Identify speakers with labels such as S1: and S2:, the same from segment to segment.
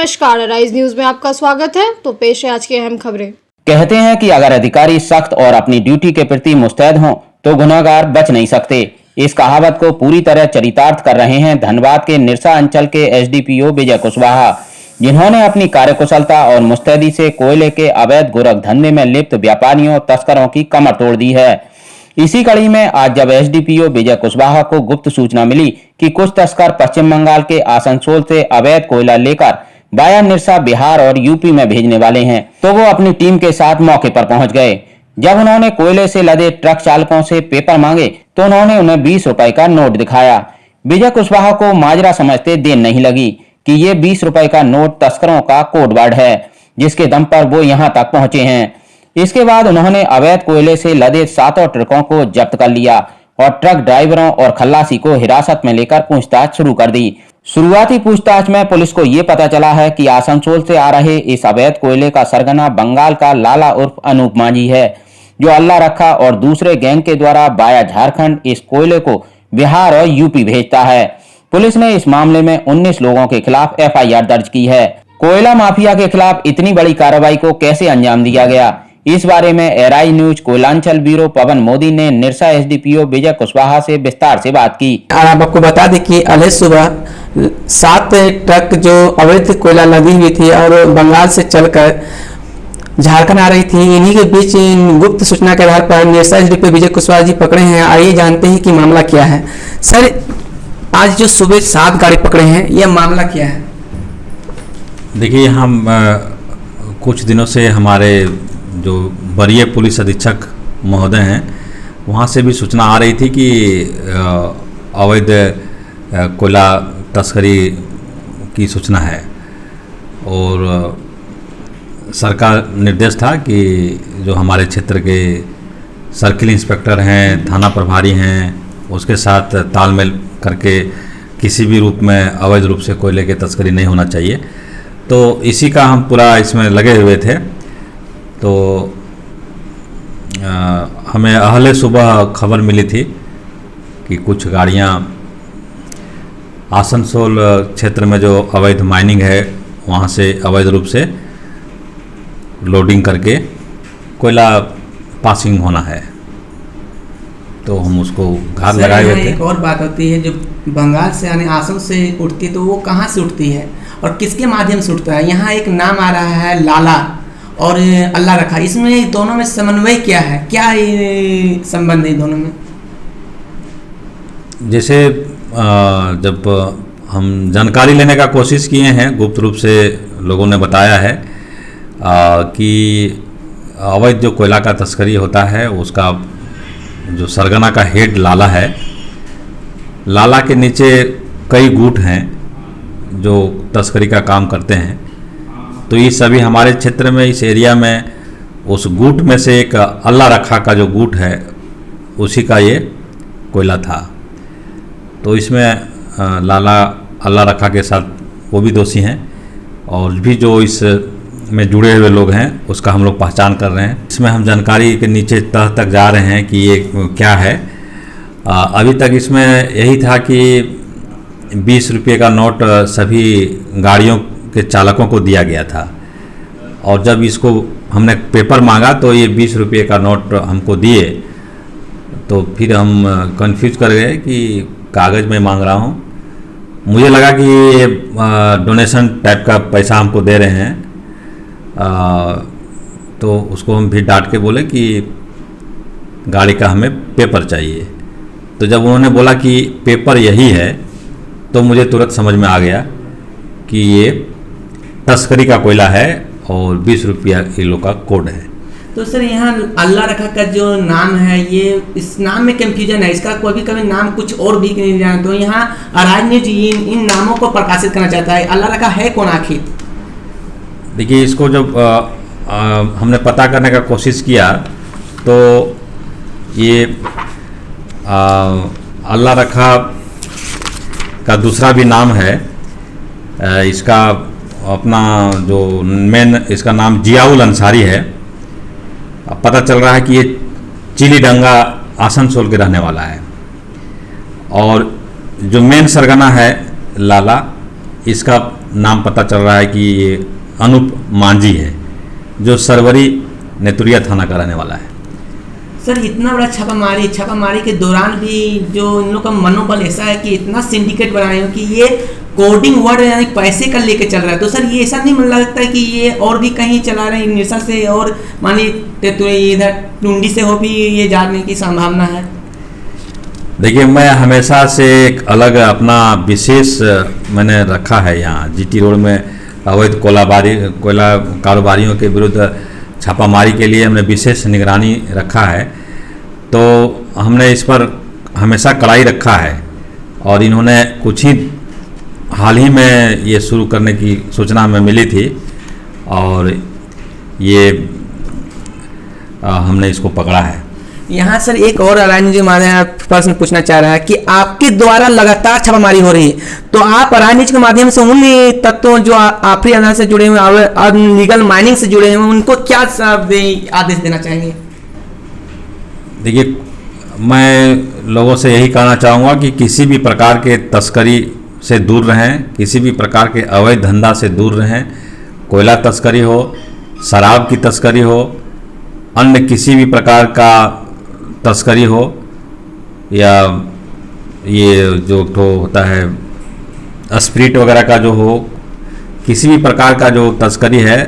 S1: नमस्कार, rise news में आपका स्वागत है। तो पेश है आज की अहम खबरें।
S2: कहते हैं कि अगर अधिकारी सख्त और अपनी ड्यूटी के प्रति मुस्तैद हों तो गुनहगार बच नहीं सकते। इस कहावत को पूरी तरह चरितार्थ कर रहे हैं धनबाद के निरसा अंचल के एसडीपीओ विजय कुशवाहा, जिन्होंने अपनी कार्यकुशलता और मुस्तैदी से कोयले के अवैध गोरख धंधे में लिप्त व्यापारियों तस्करों की कमर तोड़ दी है। इसी कड़ी में आज जब एसडीपीओ विजय कुशवाहा को गुप्त सूचना मिली कि कुछ तस्कर पश्चिम बंगाल के आसनसोल से अवैध कोयला लेकर वाया निरसा बिहार और यूपी में भेजने वाले हैं, तो वो अपनी टीम के साथ मौके पर पहुंच गए। जब उन्होंने कोयले से लदे ट्रक चालकों से पेपर मांगे तो उन्होंने उन्हें 20 रुपए का नोट दिखाया। विजय कुशवाहा को माजरा समझते देर नहीं लगी कि ये 20 रुपए का नोट तस्करों का कोडवर्ड है, जिसके दम पर वो यहाँ तक पहुंचे हैं। इसके बाद उन्होंने अवैध कोयले से लदे 7 ट्रकों को जब्त कर लिया और ट्रक ड्राइवरों और खल्लासी को हिरासत में लेकर पूछताछ शुरू कर दी। शुरुआती पूछताछ में पुलिस को ये पता चला है कि आसनसोल से आ रहे इस अवैध कोयले का सरगना बंगाल का लाला उर्फ अनूप मांझी है, जो अल्लाह रखा और दूसरे गैंग के द्वारा वाया झारखंड इस कोयले को बिहार और यूपी भेजता है। पुलिस ने इस मामले में 19 लोगों के खिलाफ एफआईआर दर्ज की है। कोयला माफिया के खिलाफ इतनी बड़ी कार्रवाई को कैसे अंजाम दिया गया, इस बारे में एराई न्यूज कोयलांचल ब्यूरो पवन मोदी ने निरसा एसडीपीओ विजय कुशवाहा से विस्तार से बात की।
S3: आप आपको बता दें कि अलग सुबह 7 ट्रक जो अवैध कोयला लदी हुई थी और बंगाल से चलकर झारखंड आ रही थी, इन्हीं के बीच गुप्त सूचना के आधार पर निरसा एसडीपीओ विजय कुशवाहा जी पकड़े हैं। आइए जानते हैं कि मामला क्या है। सर, आज जो सुबह 7 गाड़ी पकड़े हैं, यह मामला क्या है?
S4: देखिए, हम कुछ दिनों से हमारे जो वरीय पुलिस अधीक्षक महोदय हैं, वहाँ से भी सूचना आ रही थी कि अवैध कोयला तस्करी की सूचना है और सरकार निर्देश था कि जो हमारे क्षेत्र के सर्किल इंस्पेक्टर हैं, थाना प्रभारी हैं, उसके साथ तालमेल करके किसी भी रूप में अवैध रूप से कोयले की तस्करी नहीं होना चाहिए। तो इसी का हम पूरा इसमें लगे हुए थे। तो हमें अहले सुबह खबर मिली थी कि कुछ गाड़ियां आसनसोल क्षेत्र में जो अवैध माइनिंग है वहां से अवैध रूप से लोडिंग करके कोयला पासिंग होना है, तो हम उसको घात लगाए हुए थे।
S3: एक और बात होती है, जो बंगाल से यानी आसम से उठती है, तो वो कहाँ से उठती है और किसके माध्यम से उठता है? यहाँ एक नाम आ रहा है लाला और अल्लाह रखा, इसमें दोनों में समन्वय क्या है? क्या संबंध है दोनों में?
S4: जैसे जब हम जानकारी लेने का कोशिश किए हैं, गुप्त रूप से लोगों ने बताया है कि अवैध जो कोयला का तस्करी होता है उसका जो सरगना का हेड लाला है, लाला के नीचे कई गुट हैं जो तस्करी का काम करते हैं। तो ये सभी हमारे क्षेत्र में, इस एरिया में उस गुट में से एक अल्लाह रखा का जो गुट है उसी का ये कोयला था। तो इसमें लाला अल्लाह रखा के साथ वो भी दोषी हैं और भी जो इस में जुड़े हुए लोग हैं उसका हम लोग पहचान कर रहे हैं। इसमें हम जानकारी के नीचे तह तक जा रहे हैं कि ये क्या है। अभी तक इसमें यही था कि 20 रुपये का नोट सभी गाड़ियों के चालकों को दिया गया था और जब इसको हमने पेपर मांगा तो ये 20 रुपये का नोट हमको दिए, तो फिर हम कंफ्यूज कर गए कि कागज़ में मांग रहा हूँ। मुझे लगा कि ये डोनेशन टाइप का पैसा हमको दे रहे हैं। तो उसको हम फिर डांट के बोले कि गाड़ी का हमें पेपर चाहिए। तो जब उन्होंने बोला कि पेपर यही है तो मुझे तुरंत समझ में आ गया कि ये तस्करी का कोयला है और 20 रुपया किलो का कोड है।
S3: तो सर, यहाँ अल्लाह रखा का जो नाम है, ये इस नाम में कंफ्यूजन है, इसका कोई भी कभी नाम कुछ और भी नहीं जाना। तो यहाँ राजनीति इन नामों को प्रकाशित करना चाहता है। अल्लाह रखा है कौन आखिर?
S4: देखिए, इसको जब हमने पता करने का कोशिश किया तो ये अल्लाह रखा का दूसरा भी नाम है। इसका अपना जो मेन इसका नाम जियाउल अंसारी है। अब पता चल रहा है कि ये चिलीडंगा आसनसोल के रहने वाला है और जो मेन सरगना है लाला, इसका नाम पता चल रहा है कि ये अनूप मांझी है, जो सरवरी नेतुरिया थाना का रहने वाला है।
S3: सर इतना बड़ा छापामारी के दौरान भी जो इन लोग का मनोबल ऐसा है कि इतना सिंडिकेट बनाए हो कि ये कोडिंग वर्ड यानी पैसे का लेके चल रहा है, तो सर ये ऐसा नहीं मन लगता है कि ये और भी कहीं चला रहे हैं निशा से, और मानिए इधर टुंडी से हो भी ये जाने की संभावना है?
S4: देखिए, मैं हमेशा से एक अलग अपना विशेष मैंने रखा है यहाँ जीटी रोड में अवैध कोयला कारोबारियों के विरुद्ध छापामारी के लिए हमने विशेष निगरानी रखा है। तो हमने इस पर हमेशा कड़ाई रखा है, और इन्होंने कुछ ही हाल ही में ये शुरू करने की सूचना हमें मिली थी, और ये हमने इसको पकड़ा है।
S3: यहाँ सर एक और राजनीति माध्यम प्रश्न पूछना चाह रहा है कि आपके द्वारा लगातार छापामारी हो रही है, तो आप राजनीति के माध्यम से उन तत्वों जो आफरी अदालत से जुड़े हुए और लीगल माइनिंग से जुड़े हुए उनको क्या आदेश देना चाहेंगे?
S4: देखिए, मैं लोगों से यही कहना चाहूँगा कि किसी भी प्रकार के तस्करी से दूर रहें, किसी भी प्रकार के अवैध धंधा से दूर रहें। कोयला तस्करी हो, शराब की तस्करी हो, अन्य किसी भी प्रकार का तस्करी हो, या ये जो तो होता है स्प्रिट वगैरह का जो हो, किसी भी प्रकार का जो तस्करी है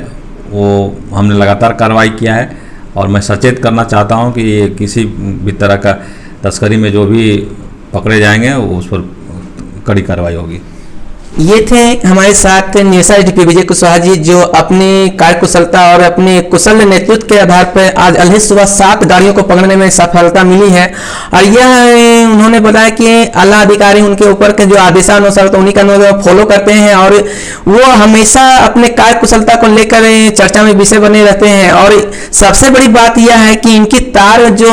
S4: वो हमने लगातार कार्रवाई किया है। और मैं सचेत करना चाहता हूँ कि ये किसी भी तरह का तस्करी में जो भी पकड़े जाएंगे उस पर कड़ी कार्रवाई होगी।
S3: ये थे हमारे साथ निशा एसडीपीओ विजय कुशवाहा जी, जो अपनी कार्यकुशलता और अपने कुशल नेतृत्व के आधार पर आज अलग सुबह 7 गाड़ियों को पकड़ने में सफलता मिली है। और यह उन्होंने बताया कि आला अधिकारी उनके ऊपर के जो आदेशानुसार तो उन्हीं का फॉलो करते हैं, और वो हमेशा अपने कार्यकुशलता को लेकर चर्चा में विषय बने रहते हैं। और सबसे बड़ी बात यह है कि इनकी तार जो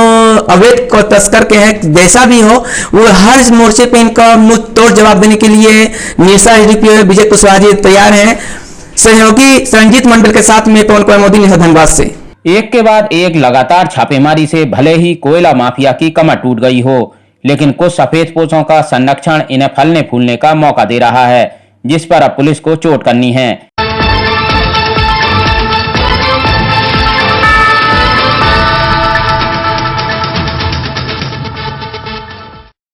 S3: अवैध तस्कर के हैं, जैसा भी हो, वो हर मोर्चे पे इनका मुंह तोड़ जवाब देने के लिए निशा एसडीपीओ विजय कुशवाहा जी तैयार हैं। सहयोगी संजीत मंडल के साथ में पवन कुमार मोदी, धनबाद से।
S2: एक के बाद एक लगातार छापेमारी से भले ही कोयला माफिया की कमर टूट गई हो, लेकिन कुछ सफेदपोशों का संरक्षण इन्हें फलने फूलने का मौका दे रहा है, जिस पर अब पुलिस को चोट करनी है।